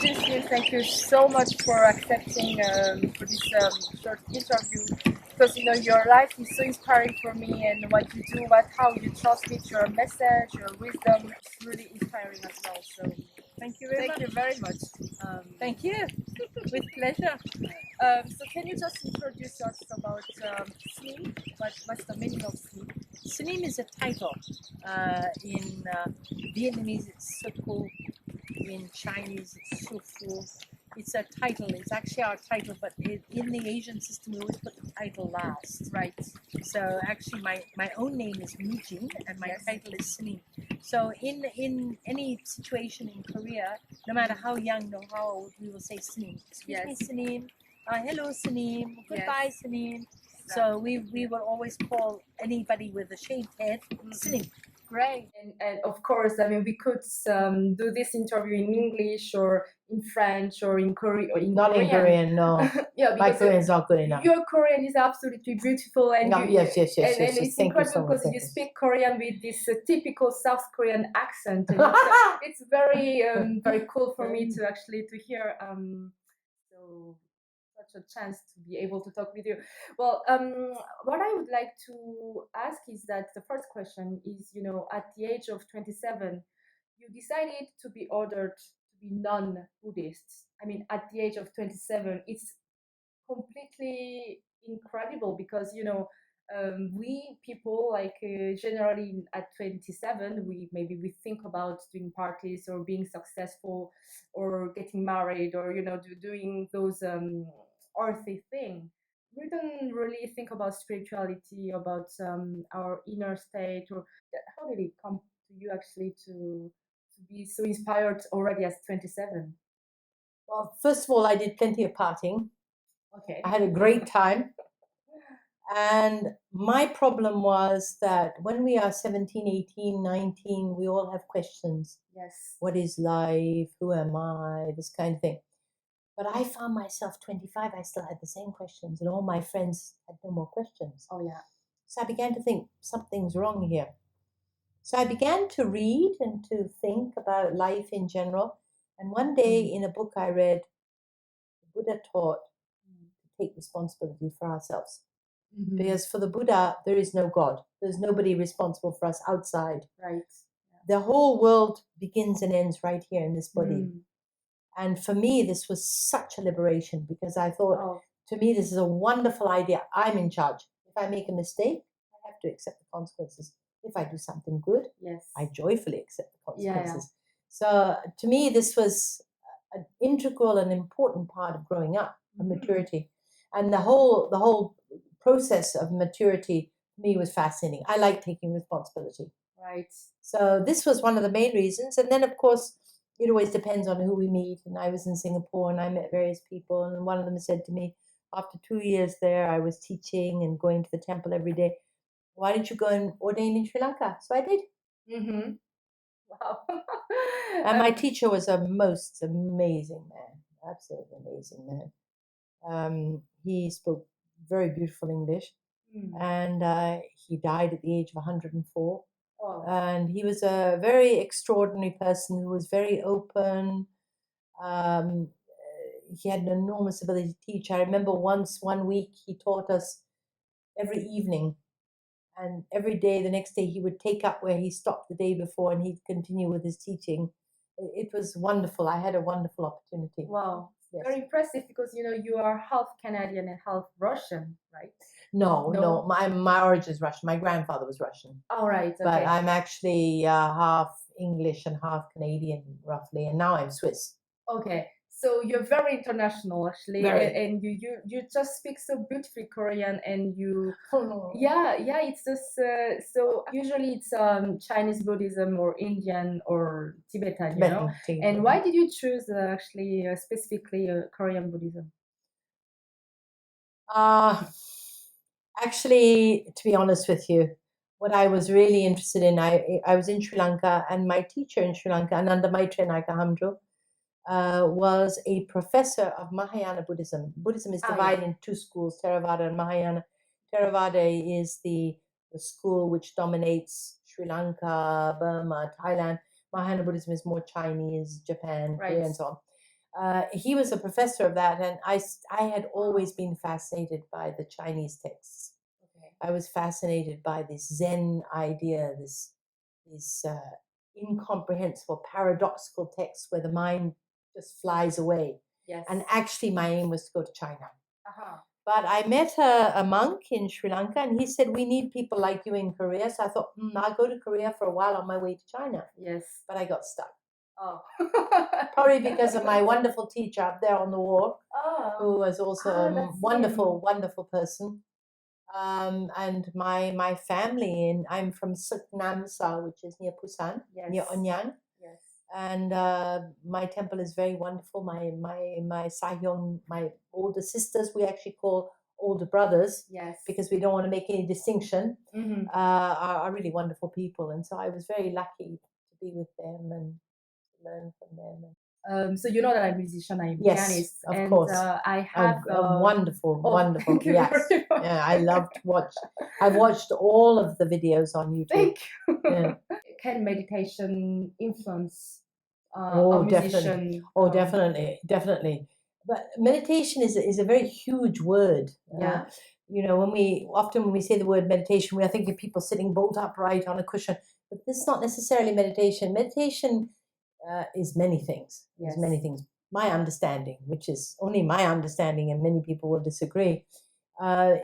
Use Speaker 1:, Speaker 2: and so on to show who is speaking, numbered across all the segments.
Speaker 1: Mujin Sunim, thank you so much for accepting for this short interview, because your life is so inspiring for me, and what you do, how you transmit your message, your wisdom, is really inspiring as well. So
Speaker 2: Thank you very much.
Speaker 1: thank you very much.
Speaker 2: Thank you. With pleasure.
Speaker 1: So can you just introduce us about Sunim? What's the meaning of Sunim?
Speaker 2: Sunim is a title. In Vietnamese, it's Suku. In Chinese, it's Sufu. It's a title. It's actually our title, but in the Asian system, we always put the title last.
Speaker 1: Right.
Speaker 2: So actually, my own name is Mujin, and my title is Sunim. So in any situation in Korea, no matter how young or how old, we will say Sunim. Excuse me, Sunim. Hello, Sunim. Goodbye, Sunim. So we will always call anybody with a shaved head Sunim.
Speaker 1: Great. And of course, we could do this interview in English or in French or in Korean. Or in
Speaker 3: Not
Speaker 1: Korean.
Speaker 3: in Korean, no.
Speaker 1: Yeah,
Speaker 3: my Korean is not good enough.
Speaker 1: Your Korean is absolutely beautiful, and
Speaker 3: yes.
Speaker 1: And it's
Speaker 3: Thank you so
Speaker 1: incredible
Speaker 3: much.
Speaker 1: because you speak Korean with this typical South Korean accent. And it's very very cool for me to hear. So such a chance to be able to talk with you. Well, what I would like to ask is that the first question is, at the age of 27, you decided to be ordered to be non-Buddhist. At the age of 27, it's completely incredible because, we people generally at 27, we think about doing parties or being successful or getting married or, doing those earthy thing. We don't really think about spirituality, about our inner state, or how did it come to you actually to be so inspired already as 27?
Speaker 3: Well, first of all, I did plenty of partying.
Speaker 1: Okay.
Speaker 3: I had a great time. And my problem was that when we are 17, 18, 19, we all have questions.
Speaker 1: Yes.
Speaker 3: What is life? Who am I? This kind of thing. But I found myself 25, I still had the same questions, and all my friends had no more questions.
Speaker 1: Oh, yeah.
Speaker 3: So I began to think something's wrong here. So I began to read and to think about life in general. And one day in a book I read, the Buddha taught to take responsibility for ourselves.
Speaker 1: Mm-hmm.
Speaker 3: Because for the Buddha, there is no God. There's nobody responsible for us outside.
Speaker 1: Right.
Speaker 3: The whole world begins and ends right here in this body.
Speaker 1: Mm.
Speaker 3: And for me, this was such a liberation because I thought, to me, this is a wonderful idea. I'm in charge. If I make a mistake, I have to accept the consequences. If I do something good, I joyfully accept the consequences. So to me, this was an integral and important part of growing up, of maturity. And the whole process of maturity to me was fascinating. I like taking responsibility.
Speaker 1: Right.
Speaker 3: So this was one of the main reasons. And then, of course, it always depends on who we meet. And I was in Singapore and I met various people. And one of them said to me, after 2 years there, I was teaching and going to the temple every day. Why didn't you go and ordain in Sri Lanka? So I did.
Speaker 1: Mm-hmm. Wow.
Speaker 3: And my teacher was a most amazing man, absolutely amazing man. He spoke very beautiful English. And he died at the age of 104.
Speaker 1: Oh.
Speaker 3: And he was a very extraordinary person who was very open. He had an enormous ability to teach. I remember one week, he taught us every evening. And every day, the next day, he would take up where he stopped the day before and he'd continue with his teaching. It was wonderful. I had a wonderful opportunity.
Speaker 1: Wow. Yes. Very impressive because, you are half Canadian and half Russian, right?
Speaker 3: No. My origin is Russian. My grandfather was Russian.
Speaker 1: Oh, right. Okay.
Speaker 3: But I'm actually half English and half Canadian, roughly. And now I'm Swiss.
Speaker 1: Okay. So you're very international, actually,
Speaker 3: Very.
Speaker 1: and you just speak so beautifully Korean, and you,
Speaker 3: Oh.
Speaker 1: yeah, it's just so usually it's Chinese Buddhism or Indian or Tibetan, you know. And why did you choose specifically Korean Buddhism?
Speaker 3: Actually, to be honest with you, what I was really interested in, I was in Sri Lanka, and my teacher in Sri Lanka, Ananda Maitreya Naika Hamdro, was a professor of Mahayana Buddhism. Buddhism is divided in two schools, Theravada and Mahayana. Theravada is the school which dominates Sri Lanka, Burma, Thailand. Mahayana Buddhism is more Chinese, Japan, Korea, and so on. He was a professor of that, and I had always been fascinated by the Chinese texts.
Speaker 1: Okay.
Speaker 3: I was fascinated by this Zen idea, this incomprehensible, paradoxical text where the mind just flies away.
Speaker 1: Yes.
Speaker 3: And actually, my aim was to go to China.
Speaker 1: Uh-huh.
Speaker 3: But I met a monk in Sri Lanka, and he said, we need people like you in Korea. So I thought, I'll go to Korea for a while on my way to China.
Speaker 1: Yes.
Speaker 3: But I got stuck.
Speaker 1: Oh.
Speaker 3: Probably because of my wonderful teacher up there on the wall, who was also a wonderful, wonderful person. And my family, and I'm from Suk Nam Sa, which is near Busan, near Onyang.
Speaker 1: Yes.
Speaker 3: And my temple is very wonderful. My Sahyong, my older sisters, we actually call older brothers,
Speaker 1: yes,
Speaker 3: because we don't want to make any distinction,
Speaker 1: mm-hmm.
Speaker 3: are really wonderful people. And so I was very lucky to be with them and to learn from them.
Speaker 1: So you know that I'm a musician, I'm a pianist.
Speaker 3: Of
Speaker 1: and,
Speaker 3: course.
Speaker 1: I have
Speaker 3: wonderful.
Speaker 1: Thank you
Speaker 3: Yes.
Speaker 1: very much.
Speaker 3: Yeah, I love to watch. I've watched all of the videos on YouTube.
Speaker 1: Thank you.
Speaker 3: Yeah.
Speaker 1: Can meditation influence a musician?
Speaker 3: Definitely. But meditation is a very huge word.
Speaker 1: Yeah.
Speaker 3: When we say the word meditation, we are thinking people sitting bolt upright on a cushion. But this is not necessarily meditation. Meditation is many things.
Speaker 1: Yes.
Speaker 3: Many things. My understanding, which is only my understanding, and many people will disagree,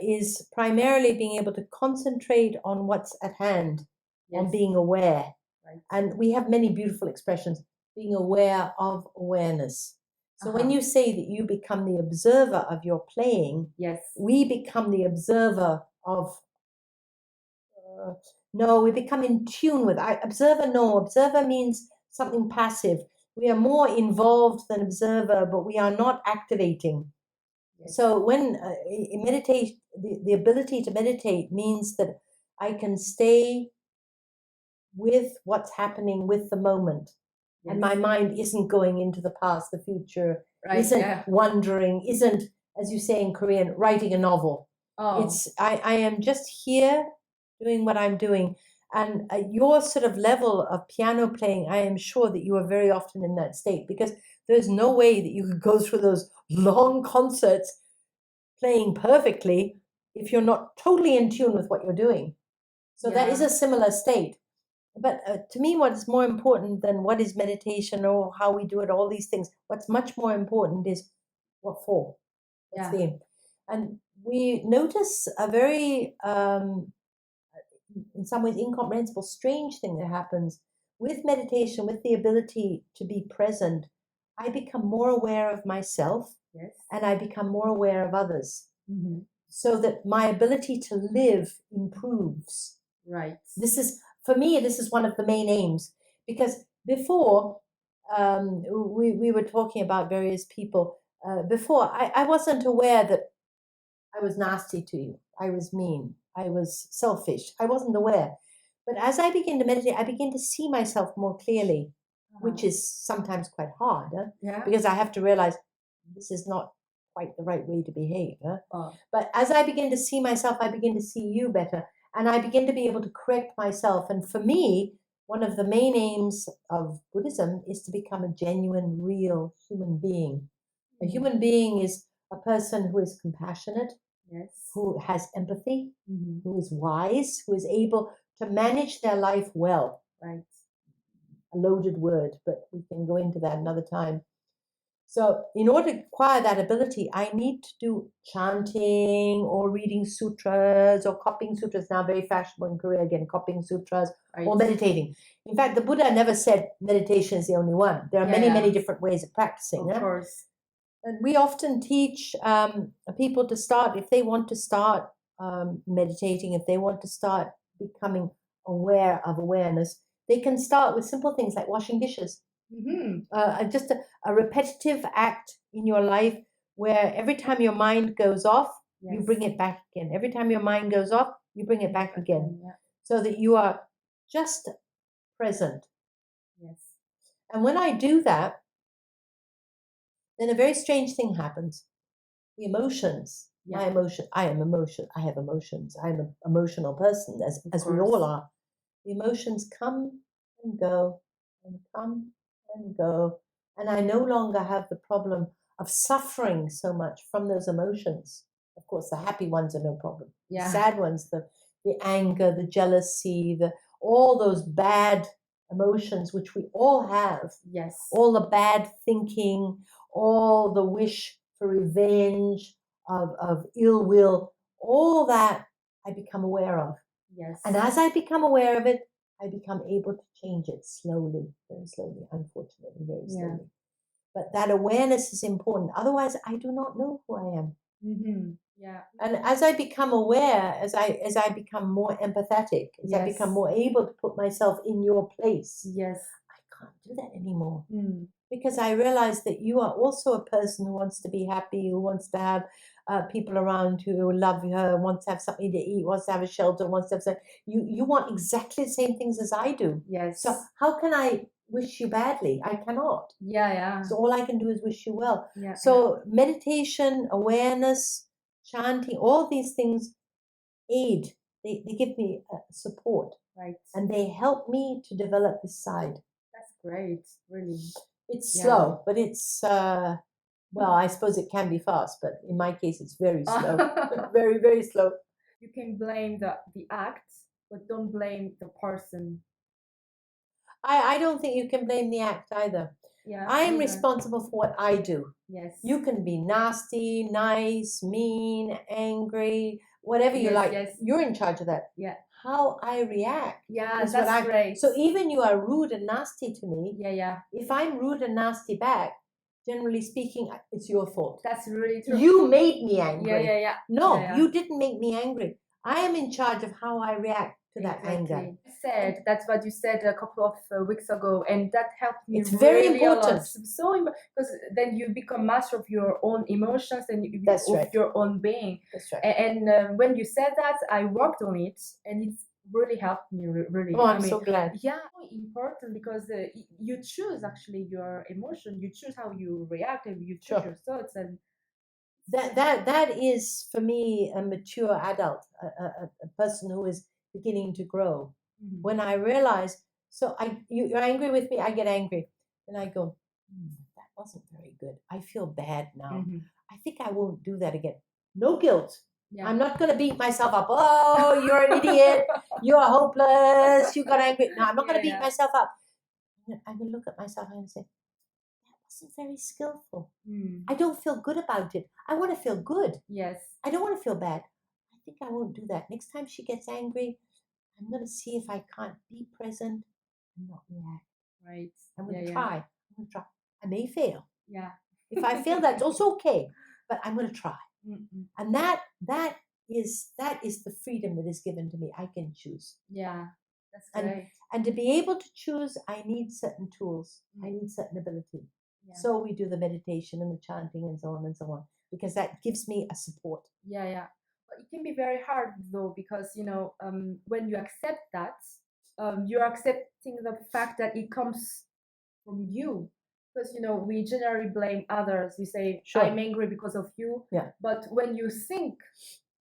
Speaker 3: is primarily being able to concentrate on what's at hand, on being aware.
Speaker 1: Right.
Speaker 3: And we have many beautiful expressions, being aware of awareness. So when you say that you become the observer of your playing,
Speaker 1: yes,
Speaker 3: we become the observer of no, we become in tune with observer. No, observer means something passive. We are more involved than observer, but we are not activating. Yes. So when meditate, the ability to meditate means that I can stay with what's happening with the moment. Yes. And my mind isn't going into the past, the future, isn't wondering, isn't, as you say in Korean, writing a novel. It's I am just here doing what I'm doing. And your sort of level of piano playing, I am sure that you are very often in that state, because there's no way that you could go through those long concerts playing perfectly if you're not totally in tune with what you're doing. So that is a similar state. But to me, what is more important than what is meditation or how we do it, all these things, what's much more important is what for, what's the aim. And we notice a very, in some ways, incomprehensible, strange thing that happens with meditation, with the ability to be present. I become more aware of myself, and I become more aware of others, so that my ability to live improves.
Speaker 1: Right.
Speaker 3: For me, this is one of the main aims, because before we were talking about various people. Before, I wasn't aware that I was nasty to you. I was mean. I was selfish. I wasn't aware. But as I begin to meditate, I begin to see myself more clearly, which is sometimes quite hard, because I have to realize this is not quite the right way to behave. But as I begin to see myself, I begin to see you better. And I begin to be able to correct myself. And for me, one of the main aims of Buddhism is to become a genuine, real human being. A human being is a person who is compassionate, who has empathy, who is wise, who is able to manage their life well. Right. A loaded word, but we can go into that another time. So in order to acquire that ability, I need to do chanting or reading sutras or copying sutras. Now very fashionable in Korea, again, copying sutras, or meditating. In fact, the Buddha never said meditation is the only one. There are many different ways of practicing.
Speaker 1: Of course.
Speaker 3: And we often teach people to start, if they want to start meditating, if they want to start becoming aware of awareness, they can start with simple things like washing dishes. Just a repetitive act in your life where every time your mind goes off, you bring it back again. Every time your mind goes off, you bring it back again. So that you are just present. Yes. And when I do that, then a very strange thing happens. The emotions, I have emotions. I'm an emotional person, as we all are. The emotions come and go and come and go. And I no longer have the problem of suffering so much from those emotions. Of course, the happy ones are no problem.
Speaker 1: Yeah.
Speaker 3: The sad ones, the anger, the jealousy, all those bad emotions which we all have.
Speaker 1: Yes.
Speaker 3: All the bad thinking, all the wish for revenge, of ill will, all that I become aware of.
Speaker 1: Yes.
Speaker 3: And as I become aware of it, I become able to change it slowly, very slowly, unfortunately, very slowly. But that awareness is important. Otherwise, I do not know who I am.
Speaker 1: Mm-hmm. Yeah.
Speaker 3: And as I become aware, as I become more empathetic, as I become more able to put myself in your place,
Speaker 1: yes,
Speaker 3: I can't do that anymore.
Speaker 1: Mm.
Speaker 3: Because I realize that you are also a person who wants to be happy, who wants to have people around who love her, wants to have something to eat, wants to have a shelter, wants to have something. You want exactly the same things as I do.
Speaker 1: Yes.
Speaker 3: So how can I wish you badly? I cannot.
Speaker 1: Yeah, yeah.
Speaker 3: So all I can do is wish you well.
Speaker 1: Yeah.
Speaker 3: So meditation, awareness, chanting, all these things aid. They give me support.
Speaker 1: Right.
Speaker 3: And they help me to develop this side.
Speaker 1: That's great, really.
Speaker 3: It's slow, but it's, well, I suppose it can be fast, but in my case, it's very slow. Very, very slow.
Speaker 1: You can blame the act, but don't blame the person.
Speaker 3: I don't think you can blame the act either.
Speaker 1: Yeah,
Speaker 3: I am responsible for what I do.
Speaker 1: Yes.
Speaker 3: You can be nasty, nice, mean, angry, whatever you like.
Speaker 1: Yes.
Speaker 3: You're in charge of that.
Speaker 1: Yeah.
Speaker 3: How I react.
Speaker 1: Yeah, that's great.
Speaker 3: So even you are rude and nasty to me.
Speaker 1: Yeah, yeah.
Speaker 3: If I'm rude and nasty back, generally speaking, it's your fault.
Speaker 1: That's really true.
Speaker 3: You made me angry.
Speaker 1: Yeah, yeah, yeah.
Speaker 3: No,
Speaker 1: yeah.
Speaker 3: You didn't make me angry. I am in charge of how I react to that anger.
Speaker 1: You said that's what you said a couple of weeks ago, and that helped me.
Speaker 3: It's very
Speaker 1: really
Speaker 3: important.
Speaker 1: So because then you become master of your own emotions and
Speaker 3: That's
Speaker 1: of
Speaker 3: right.
Speaker 1: your own being.
Speaker 3: That's right.
Speaker 1: And when you said that, I worked on it, and it's really helped me. Really.
Speaker 3: Oh, I'm so glad.
Speaker 1: Yeah, important because you choose actually your emotion. You choose how you react, and you choose your thoughts and.
Speaker 3: That is for me a mature adult, a person who is beginning to grow. Mm-hmm. When I realize, so you're angry with me, I get angry, and I go, that wasn't very good. I feel bad now. Mm-hmm. I think I won't do that again. No guilt. Yeah. I'm not going to beat myself up. Oh, you're an idiot. You're hopeless. You got angry. No, I'm not going to beat myself up. I'm going to look at myself and say, wasn't very skillful. I don't feel good about it. I want to feel good.
Speaker 1: Yes.
Speaker 3: I don't want to feel bad. I think I won't do that. Next time she gets angry, I'm going to see if I can't be present and not react.
Speaker 1: Right.
Speaker 3: I'm going to try. I'm going to try. I may fail.
Speaker 1: Yeah.
Speaker 3: If I fail, that's also okay. But I'm going to try. Mm-mm. And that is the freedom that is given to me. I can choose.
Speaker 1: Yeah. That's great.
Speaker 3: And to be able to choose, I need certain tools. I need certain ability. Yeah. So we do the meditation and the chanting and so on, because that gives me a support.
Speaker 1: Yeah, yeah. But it can be very hard though, because when you accept that, you're accepting the fact that it comes from you. Because we generally blame others. We say, I'm angry because of you.
Speaker 3: Yeah.
Speaker 1: But when you think,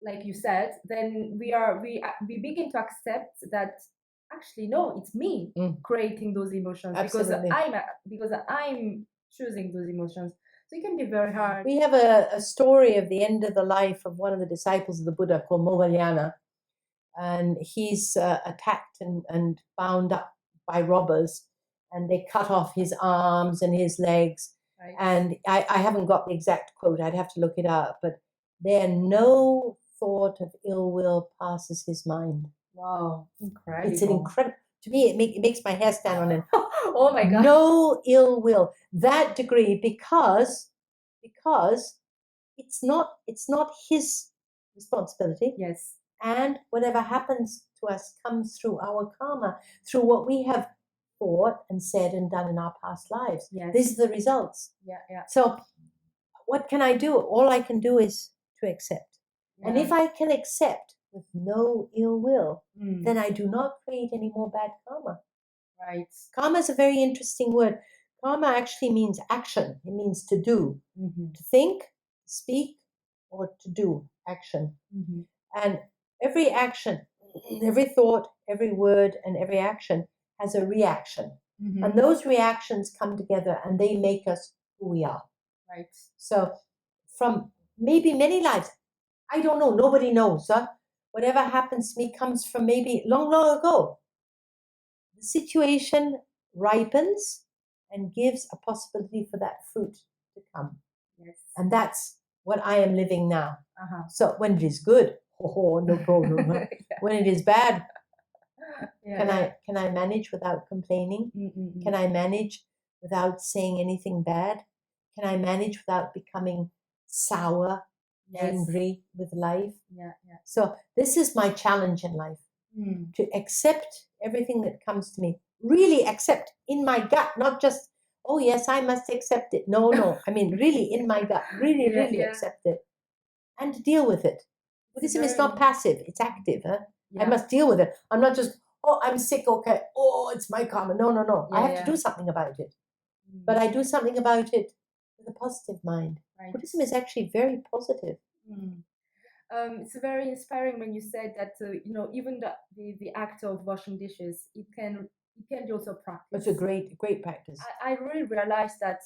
Speaker 1: like you said, then we begin to accept that. Actually, no, it's me creating those emotions.
Speaker 3: Absolutely.
Speaker 1: because I'm choosing those emotions. So it can be very hard.
Speaker 3: We have a story of the end of the life of one of the disciples of the Buddha called Moggallana. And he's attacked and bound up by robbers. And they cut off his arms and his legs. Right. And I haven't got the exact quote. I'd have to look it up. But there no thought of ill will passes his mind.
Speaker 1: Wow, incredible.
Speaker 3: It's an incredible, to me, it makes my hair stand on end.
Speaker 1: Oh my God.
Speaker 3: No ill will. That degree, because it's not his responsibility.
Speaker 1: Yes.
Speaker 3: And whatever happens to us comes through our karma, through what we have thought and said and done in our past lives.
Speaker 1: Yes.
Speaker 3: These are the results.
Speaker 1: Yeah, yeah.
Speaker 3: So what can I do? All I can do is to accept. Yeah. And if I can accept with no ill will, then I do not create any more bad karma.
Speaker 1: Right.
Speaker 3: Karma is a very interesting word. Karma actually means action. It means to do, to think, speak, or to do action. Mm-hmm. And every action, every thought, every word, and every action has a reaction. And those reactions come together and they make us who we are.
Speaker 1: Right.
Speaker 3: So from maybe many lives, I don't know, nobody knows. Whatever happens to me comes from maybe long, long ago. The situation ripens and gives a possibility for that fruit to come.
Speaker 1: Yes.
Speaker 3: And that's what I am living now. So when it is good, no problem.
Speaker 1: Yeah.
Speaker 3: When it is bad,
Speaker 1: Yeah.
Speaker 3: can I manage without complaining? Can I manage without saying anything bad? Can I manage without becoming sour, angry with life?
Speaker 1: Yeah.
Speaker 3: So this is my challenge in life, to accept everything that comes to me. Really accept in my gut, not just, oh yes, I must accept it. No. I mean, really in my gut, really accept it and to deal with it. Buddhism is not passive, it's active. I must deal with it. I'm not just, oh, I'm sick, okay. Oh, it's my karma. No. I have to do something about it. But I do something about it with a positive mind. Right. Buddhism is actually very positive.
Speaker 1: It's very inspiring when you said that even the act of washing dishes, it can be also practice.
Speaker 3: It's a great practice.
Speaker 1: I really realized that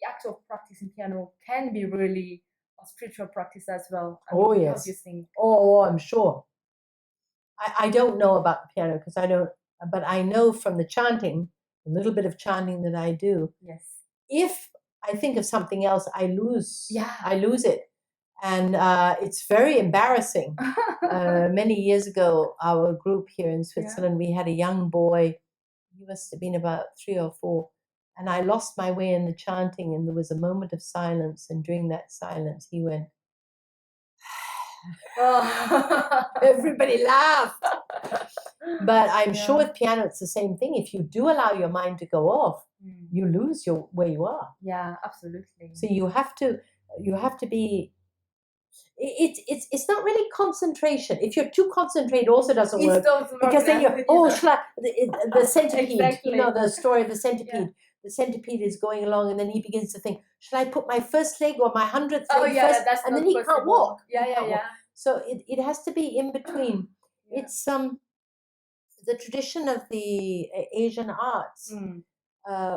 Speaker 1: the act of practicing piano can be really a spiritual practice as well.
Speaker 3: Yes.
Speaker 1: What do you think?
Speaker 3: Oh, I'm sure. I don't know about the piano because I don't, but I know from the chanting, a little bit of chanting that I do.
Speaker 1: Yes.
Speaker 3: If I think of something else, I lose it. And it's very embarrassing. Many years ago, our group here in Switzerland, we had a young boy. He must have been about 3 or 4. And I lost my way in the chanting, and there was a moment of silence. And during that silence, he went, everybody laughed. But I'm sure with piano, it's the same thing. If you do allow your mind to go off, you lose where you are.
Speaker 1: Yeah, absolutely.
Speaker 3: So you have to be. It's not really concentration. If you're too concentrated, also doesn't work, because then you're the centipede.
Speaker 1: Exactly.
Speaker 3: You know the story of the centipede. Yeah. The centipede is going along, and then he begins to think, "Should I put my first leg or my 100th leg first?"
Speaker 1: That's
Speaker 3: and then
Speaker 1: he
Speaker 3: can't walk.
Speaker 1: Yeah.
Speaker 3: So it has to be in between. It's the tradition of the Asian arts,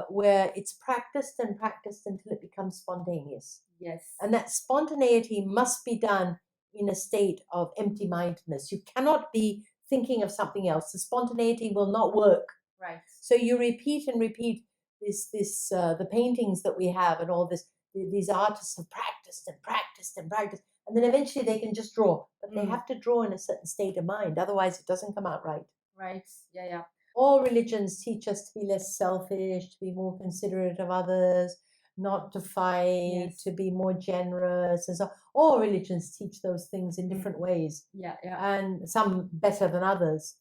Speaker 3: where it's practiced and practiced until it becomes spontaneous.
Speaker 1: Yes.
Speaker 3: And that spontaneity must be done in a state of empty-mindedness. You cannot be thinking of something else. The spontaneity will not work.
Speaker 1: Right.
Speaker 3: So you repeat and repeat the paintings that we have and all this. These artists have practiced and practiced and practiced. And then eventually they can just draw. But they have to draw in a certain state of mind. Otherwise, it doesn't come out right.
Speaker 1: Right. Yeah.
Speaker 3: All religions teach us to be less selfish, to be more considerate of others, not to fight, to be more generous. And so all religions teach those things in different ways.
Speaker 1: Yeah.
Speaker 3: And some better than others.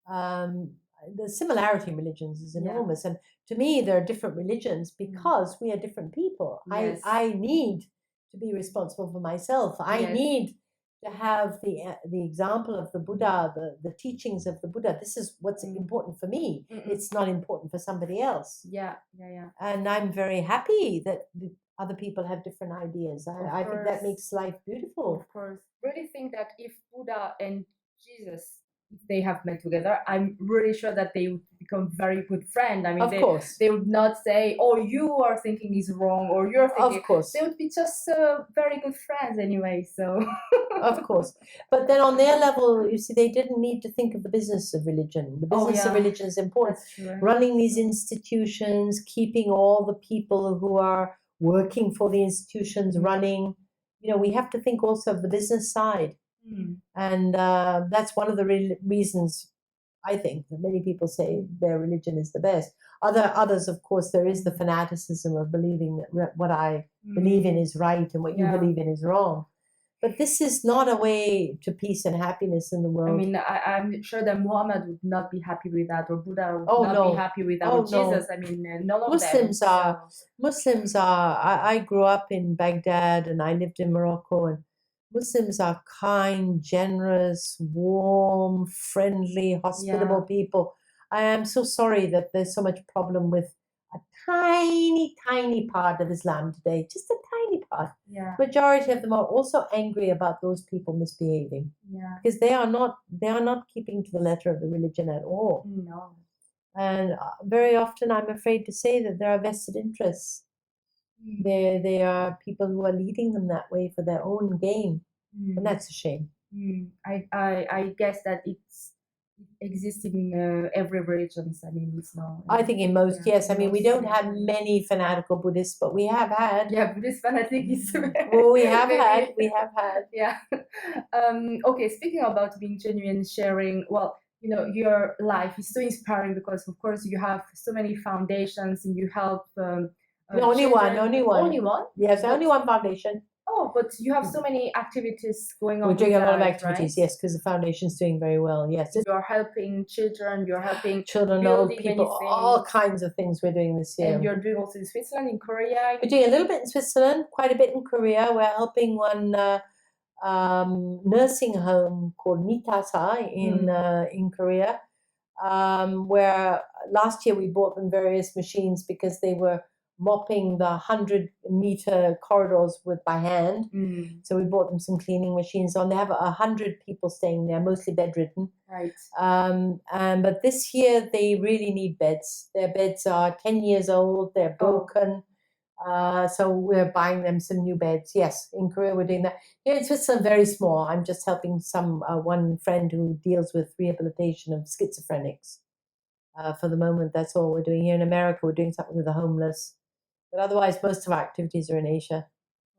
Speaker 3: The similarity in religions is enormous. And to me, there are different religions because we are different people. Yes. I need to be responsible for myself. I need to have the example of the Buddha, the teachings of the Buddha. This is what's important for me. It's not important for somebody else.
Speaker 1: Yeah.
Speaker 3: And I'm very happy that other people have different ideas. I think that makes life beautiful.
Speaker 1: Of course. Really think that if Buddha and Jesus, if they have met together, I'm really sure that they would become very good friends. I mean, they would not say, "Oh, you are thinking is wrong," or "You're thinking."
Speaker 3: Of course,
Speaker 1: they would be just very good friends anyway. So,
Speaker 3: of course, but then on their level, you see, they didn't need to think of the business of religion. The business of religion is important. Running these institutions, keeping all the people who are working for the institutions running. We have to think also of the business side. And that's one of the reasons I think that many people say their religion is the best. Others, of course, there is the fanaticism of believing that what I believe in is right and what you believe in is wrong. But this is not a way to peace and happiness in the world.
Speaker 1: I mean, I'm sure that Muhammad would not be happy with that, or Buddha would not be happy with that, or Jesus. I mean, none of them.
Speaker 3: Muslims are. I grew up in Baghdad and I lived in Morocco, and Muslims are kind, generous, warm, friendly, hospitable people. I am so sorry that there's so much problem with a tiny, tiny part of Islam today, just a tiny part.
Speaker 1: Yeah.
Speaker 3: Majority of them are also angry about those people misbehaving.
Speaker 1: Yeah.
Speaker 3: Because they are not keeping to the letter of the religion at all.
Speaker 1: No.
Speaker 3: And very often I'm afraid to say that there are vested interests. There are people who are leading them that way for their own gain, and that's a shame.
Speaker 1: I guess that it exists in every religion. I mean, it's not.
Speaker 3: I think in most, yes. I mean, we don't have many fanatical Buddhists, but we have had.
Speaker 1: Yeah, Buddhist fanatic is.
Speaker 3: Well, we have had.
Speaker 1: Yeah. Okay. Speaking about being genuine, sharing. Well, you know, your life is so inspiring because, of course, you have so many foundations and you help.
Speaker 3: Only one.
Speaker 1: Only one.
Speaker 3: Yes, only one foundation.
Speaker 1: Oh, but you have so many activities going on.
Speaker 3: We're doing a lot of activities, right? Yes, because the foundation's doing very well. Yes,
Speaker 1: you're helping children. You're helping
Speaker 3: children, old people, all kinds of things we're doing this year.
Speaker 1: And you're doing also in Switzerland, in Korea.
Speaker 3: We're doing a little bit in Switzerland, quite a bit in Korea. We're helping one nursing home called Mitasa in Korea, where last year we bought them various machines because they were mopping the 100-meter corridors by hand. So we bought them some cleaning machines on. They have 100 people staying there, mostly bedridden.
Speaker 1: Right.
Speaker 3: But this year they really need beds. Their beds are 10 years old. They're broken. So we're buying them some new beds. Yes, in Korea we're doing that. Here in Switzerland, very small. I'm just helping one friend who deals with rehabilitation of schizophrenics. For the moment, that's all we're doing. Here in America, we're doing something with the homeless. But otherwise, most of our activities are in Asia.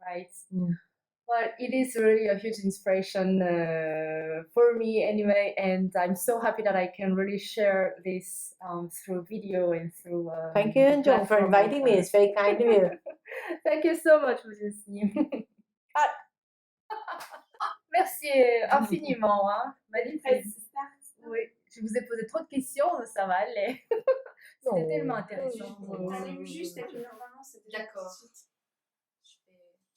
Speaker 1: Right. Well, it is really a huge inspiration for me anyway. And I'm so happy that I can really share this through video and through...
Speaker 3: Thank you, John, for inviting me. It's very kind of you.
Speaker 1: Thank you so much, Mujin Sunim. Merci infiniment. Hein. Magnifique. Oui. Je vous ai posé trop de questions, ça va aller. C'était tellement intéressant.
Speaker 4: T'allumes juste et puis normalement c'est déjà. D'accord.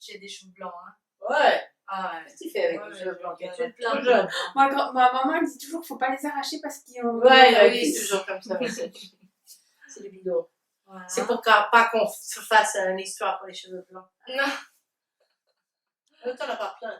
Speaker 4: J'ai des cheveux blancs. Hein. Ouais. Ah ouais. Qu'est-ce que tu fais avec les cheveux blancs? Tu es plein jeune. Moi, ma maman elle dit toujours qu'il ne faut pas les arracher parce qu'ils ont.
Speaker 3: Ouais, oui, c'est toujours comme ça. C'est le bidon.
Speaker 4: Voilà.
Speaker 3: C'est pour pas qu'on se fasse une histoire pour les cheveux blancs.
Speaker 4: Non.
Speaker 3: T'en as pas plein.